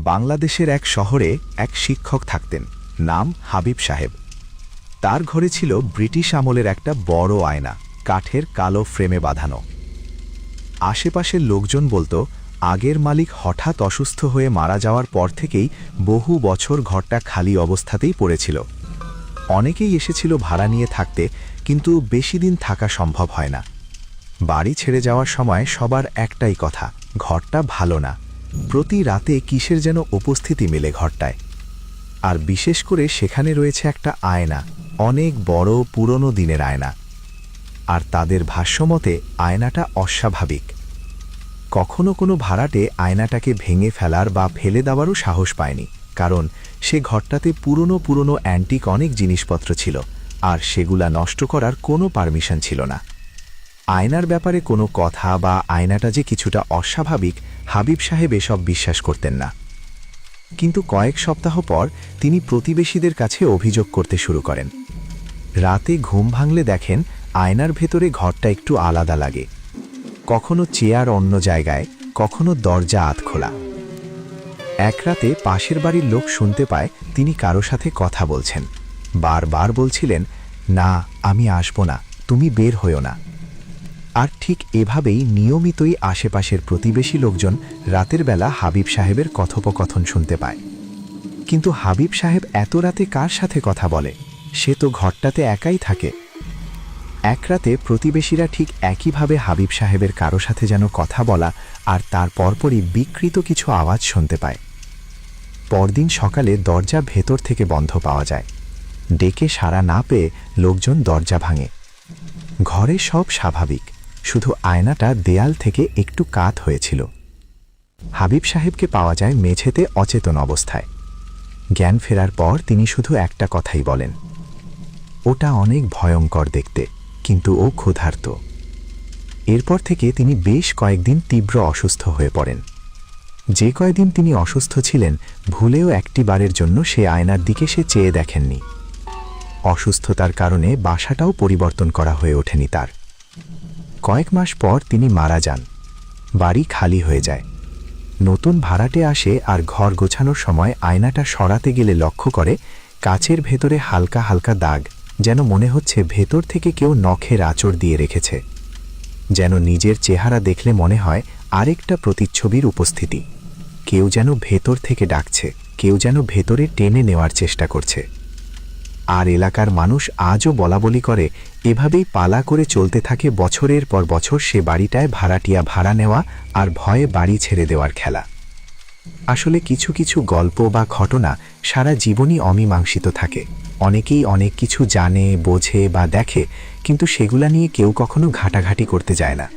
বাংলাদেশের এক শহরে এক শিক্ষক থাকতেন, নাম হাবিব সাহেব। তার ঘরে ছিল ব্রিটিশ আমলের একটা বড় আয়না, কাঠের কালো ফ্রেমে বাঁধানো। আশেপাশের লোকজন বলতো আগের মালিক হঠাৎ অসুস্থ হয়ে মারা যাওয়ার পর থেকেই বহু বছর ঘরটা খালি অবস্থাতেই পড়েছিল। অনেকেই এসেছিল ভাড়া নিয়ে থাকতে, কিন্তু বেশি দিন থাকা সম্ভব হয় না। বাড়ি ছেড়ে যাওয়ার সময় সবার একটাই কথা, ঘরটা ভালো না। প্রতি রাতে কিসের যেন উপস্থিতি মেলে ঘরটায়। আর বিশেষ করে সেখানে রয়েছে একটা আয়না, অনেক বড় পুরনো দিনের আয়না। আর তাদের ভাষ্যমতে আয়নাটা অস্বাভাবিক। কখনো কোনো ভাড়াটে আয়নাটাকে ভেঙে ফেলার বা ফেলে দেওয়ারও সাহস পায়নি, কারণ সে ঘরটাতে পুরনো পুরনো অ্যান্টিক অনেক জিনিসপত্র ছিল, আর সেগুলা নষ্ট করার কোনো পারমিশন ছিল না। আয়নার ব্যাপারে কোনো কথা বা আয়নাটা যে কিছুটা অস্বাভাবিক, হাবিব সাহেব এসব বিশ্বাস করতেন না। কিন্তু কয়েক সপ্তাহ পর তিনি প্রতিবেশীদের কাছে অভিযোগ করতে শুরু করেন। রাতে ঘুম ভাঙলে দেখেন আয়নার ভেতরে ঘরটা একটু আলাদা লাগে। কখনো চেয়ার অন্য জায়গায়, কখনো দরজা আধখোলা। এক রাতে পাশের বাড়ির লোক শুনতে পায় তিনি কারো সাথে কথা বলছেন। বারবার বলছিলেন, না আমি আসব না, তুমি বের হইও না। আর ঠিক এভাবেই নিয়মিতই আশেপাশের প্রতিবেশী লোকজন রাতের বেলা হাবিব সাহেবের কথোপকথন শুনতে পায়। কিন্তু হাবিব সাহেব এত রাতে কার সাথে কথা বলে? সে তো ঘরটাতে একাই থাকে। এক রাতে প্রতিবেশীরা ঠিক একইভাবে হাবিব সাহেবের কারো সাথে যেন কথা বলা আর তার পরপরই বিকৃত কিছু আওয়াজ শুনতে পায়। পরদিন সকালে দরজা ভেতর থেকে বন্ধ পাওয়া যায়। ডেকে সাড়া না পেয়ে লোকজন দরজা ভাঙে। ঘরে সব স্বাভাবিক, শুধু আয়নাটা দেয়াল থেকে একটু কাত হয়েছিল। হাবিব সাহেবকে পাওয়া যায় মেঝেতে অচেতন অবস্থায়। জ্ঞান ফেরার পর তিনি শুধু একটা কথাই বলেন, ওটা অনেক ভয়ঙ্কর দেখতে, কিন্তু ও ক্ষুধার্ত। এরপর থেকে তিনি বেশ কয়েকদিন তীব্র অসুস্থ হয়ে পড়েন। যে কয়েকদিন তিনি অসুস্থ ছিলেন, ভুলেও একটি বারের জন্য সে আয়নার দিকে সে চেয়ে দেখেননি। অসুস্থতার কারণে বাসাটাও পরিবর্তন করা হয়ে ওঠেনি তার। কয়েক মাস পর তিনি মারা যান। বাড়ি খালি হয়ে যায়। নতুন ভাড়াটে আসে আর ঘর গোছানোর সময় আয়নাটা সরাতে গেলে লক্ষ্য করে কাচের ভেতরে হালকা হালকা দাগ, যেন মনে হচ্ছে ভেতর থেকে কেউ নখের আঁচড় দিয়ে রেখেছে। যেন নিজের চেহারা দেখলে মনে হয় আরেকটা প্রতিচ্ছবির উপস্থিতি। কেউ যেন ভেতর থেকে ডাকছে, কেউ যেন ভেতরে টেনে নেওয়ার চেষ্টা করছে। আর এলাকার মানুষ আজও বলাবলি করে এভাবেই পালা করে চলতে থাকে বছরের পর বছর সে বাড়িটায় ভাড়াটিয়া ভাড়া নেওয়া আর ভয়ে বাড়ি ছেড়ে দেওয়ার খেলা। আসলে কিছু কিছু গল্প বা ঘটনা সারা জীবনই অমীমাংসিত থাকে। অনেকেই অনেক কিছু জানে, বোঝে বা দেখে, কিন্তু সেগুলা নিয়ে কেউ কখনো ঘাটাঘাটি করতে যায় না।